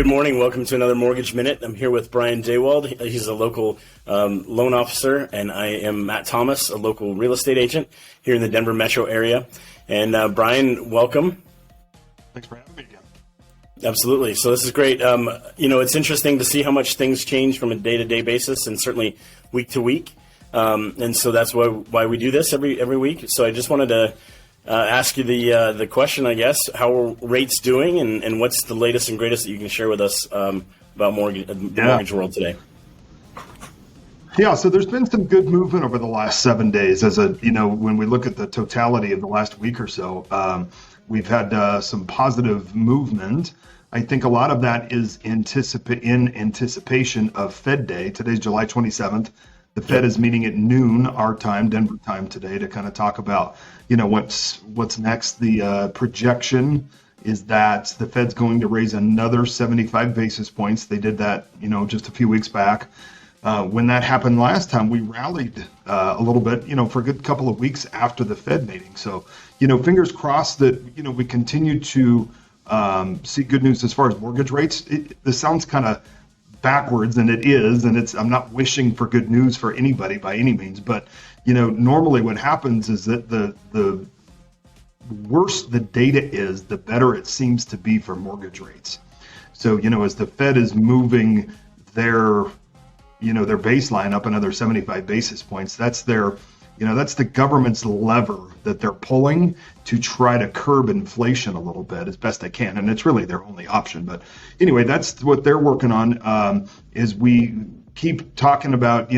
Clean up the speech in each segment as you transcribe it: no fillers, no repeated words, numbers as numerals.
Good morning. Welcome to another Mortgage Minute. I'm here with Brian Dewald. He's a local loan officer, and I am Matt Thomas, a local real estate agent here in the Denver metro area. And Brian, welcome. Thanks for having me again. Absolutely. So this is great. It's interesting to see how much things change from a day-to-day basis and certainly week to week. And so that's why we do this every week. So I just wanted to ask you the question, I guess. How are rates doing, and what's the latest and greatest that you can share with us about the mortgage world today? Yeah, so there's been some good movement over the last 7 days. When we look at the totality of the last week or so, we've had some positive movement. I think a lot of that is in anticipation of Fed Day. Today's July 27th. The Fed is meeting at noon, our time, Denver time today, to kind of talk about, what's next. The projection is that the Fed's going to raise another 75 basis points. They did that, just a few weeks back. When that happened last time, we rallied a little bit, for a good couple of weeks after the Fed meeting. So, fingers crossed that, we continue to see good news as far as mortgage rates. This sounds kind of backwards, and it is, and I'm not wishing for good news for anybody by any means, but normally what happens is that the worse the data is, the better it seems to be for mortgage rates. So as the Fed is moving their baseline up another 75 basis points, that's the government's lever that they're pulling to try to curb inflation a little bit as best they can. And it's really their only option. But anyway, that's what they're working on, is we keep talking about,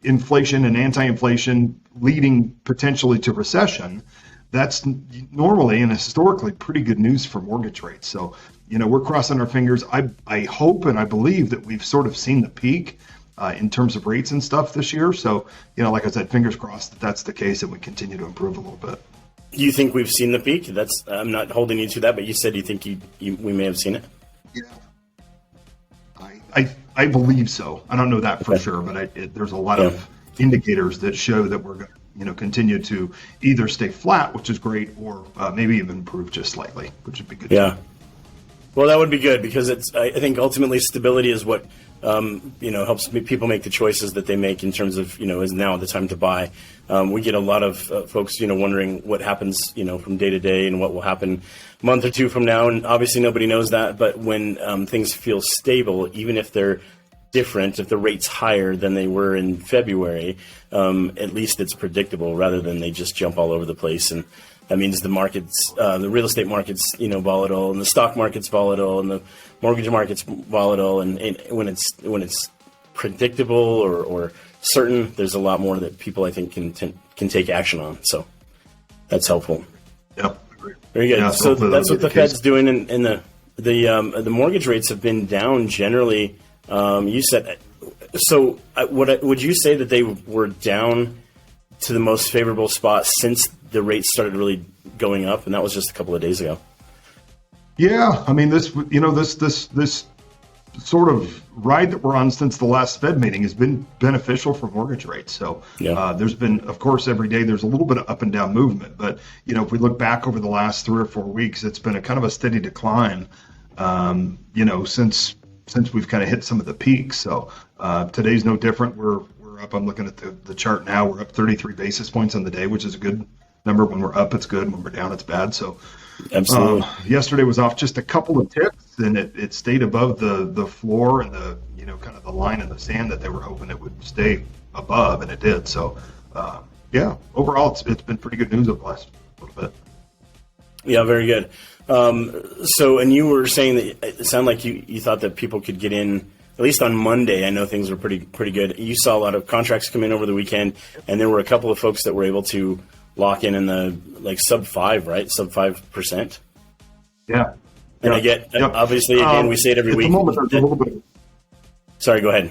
inflation and anti-inflation leading potentially to recession. That's normally and historically pretty good news for mortgage rates. So, we're crossing our fingers. I hope and I believe that we've sort of seen the peak in terms of rates and stuff this year. So, like I said, fingers crossed that that's the case and we continue to improve a little bit. You think we've seen the peak? I'm not holding you to that, but you said you think we may have seen it. Yeah, I believe so. I don't know that for sure, but there's a lot of indicators that show that we're going to, continue to either stay flat, which is great, or maybe even improve just slightly, which would be good. Yeah. Well, that would be good, because I think ultimately stability is what helps people make the choices that they make in terms of, is now the time to buy. We get a lot of folks, wondering what happens, from day to day and what will happen a month or two from now. And obviously nobody knows that. But when things feel stable, even if they're different, if the rate's higher than they were in February, at least it's predictable rather than they just jump all over the place. And that means the markets, the real estate market's, volatile, and the stock market's volatile, and the mortgage market's volatile. And when it's predictable or certain, there's a lot more that people, I think, can take action on. So that's helpful. Yeah, very good. Yeah, so that's what the Fed's doing, and the mortgage rates have been down generally. You said so. Would you say that they were down to the most favorable spot since the rates started really going up, and that was just a couple of days ago? Yeah, I mean, this sort of ride that we're on since the last Fed meeting has been beneficial for mortgage rates. So there's been, of course, every day there's a little bit of up and down movement, but if we look back over the last 3 or 4 weeks, it's been a kind of a steady decline. Since we've kind of hit some of the peaks. So today's no different. We're up. I'm looking at the chart now. We're up 33 basis points on the day, which is a good number. When we're up, it's good. When we're down, it's bad. So absolutely. Yesterday was off just a couple of ticks, and it stayed above the floor and the kind of the line in the sand that they were hoping it would stay above, and it did. So overall, it's been pretty good news over the last little bit. Yeah, very good. And you were saying that it sounded like you thought that people could get in, at least on Monday. I know things were pretty good. You saw a lot of contracts come in over the weekend, and there were a couple of folks that were able to lock in the sub 5, right? Sub 5%. Yeah. And I get, obviously, again, we say it every week. At the moment, there's a little bit. Sorry, go ahead.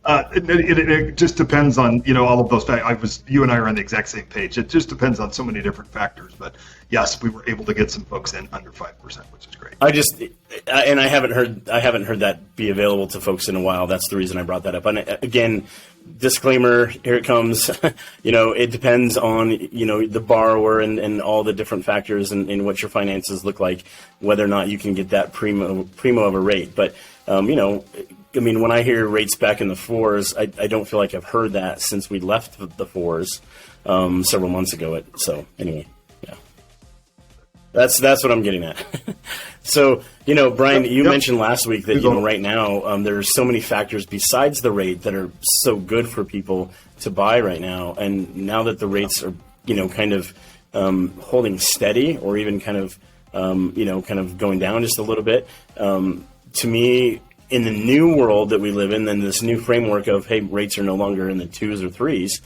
It just depends on all of those factors. You and I are on the exact same page. It just depends on so many different factors. But yes, we were able to get some folks in under 5%, which is great. I haven't heard that be available to folks in a while. That's the reason I brought that up. And again, disclaimer, here it comes. It depends on, the borrower and all the different factors and what your finances look like, whether or not you can get that primo of a rate. But, when I hear rates back in the fours, I don't feel like I've heard that since we left the fours several months ago. So anyway, yeah, that's what I'm getting at. So, Brian, you mentioned last week that, right now there's so many factors besides the rate that are so good for people to buy right now. And now that the rates are, kind of holding steady or even kind of going down just a little bit, to me, in the new world that we live in, then this new framework of, hey, rates are no longer in the 2s or 3s,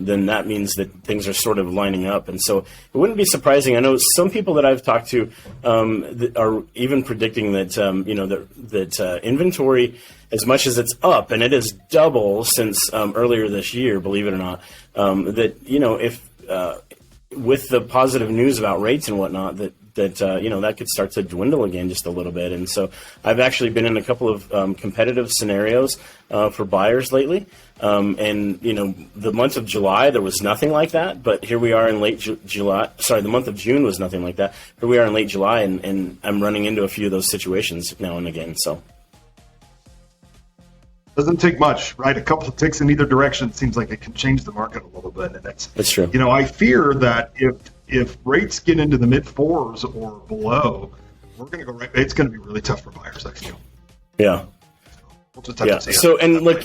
then that means that things are sort of lining up. And so it wouldn't be surprising. I know some people that I've talked to that are even predicting that, that inventory, as much as it's up, and it is double since earlier this year, believe it or not, that, if with the positive news about rates and whatnot, that could start to dwindle again just a little bit. And so I've actually been in a couple of competitive scenarios for buyers lately. And, the month of July, there was nothing like that. But here we are in late July. Sorry, the month of June was nothing like that. Here we are in late July, and I'm running into a few of those situations now and again. So doesn't take much, right? A couple of ticks in either direction seems like it can change the market a little bit. And that's true. I fear that if rates get into the mid 4s or below, we're going to go right. It's going to be really tough for buyers, I feel. Yeah. We'll just have to see. So, and look,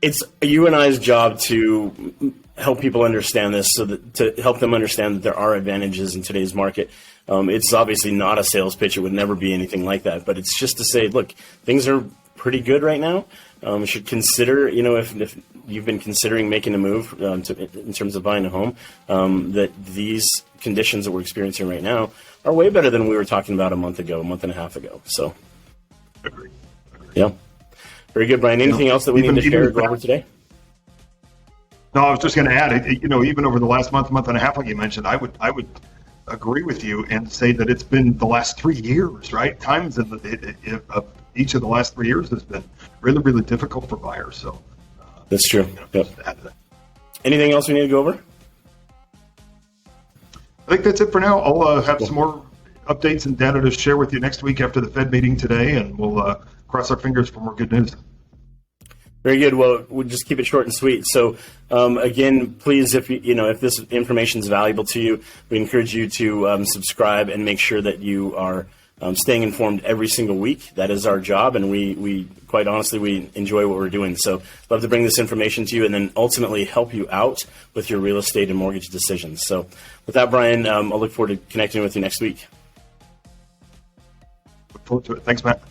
it's you and I's job to help people understand this, so that to help them understand that there are advantages in today's market. It's obviously not a sales pitch. It would never be anything like that. But it's just to say, look, things are pretty good right now. You should consider, if you've been considering making a move in terms of buying a home, that these conditions that we're experiencing right now are way better than we were talking about a month and a half ago. So, Agreed. Yeah. Very good, Brian. Anything else that we need to share or go over today? No, I was just going to add, even over the last month and a half, like you mentioned, I would agree with you and say that it's been the last 3 years, right? Times of each of the last 3 years has been really, really difficult for buyers. So that's true. Yep. Anything else we need to go over? I think that's it for now. I'll have some more updates and data to share with you next week after the Fed meeting today, and we'll cross our fingers for more good news. Very good. Well, we'll just keep it short and sweet. So, again, please, if this information is valuable to you, we encourage you to subscribe and make sure that you are staying informed every single week. That is our job, and we quite honestly, we enjoy what we're doing. So, love to bring this information to you and then ultimately help you out with your real estate and mortgage decisions. So, with that, Brian, I'll look forward to connecting with you next week. Look forward to it. Thanks, Matt.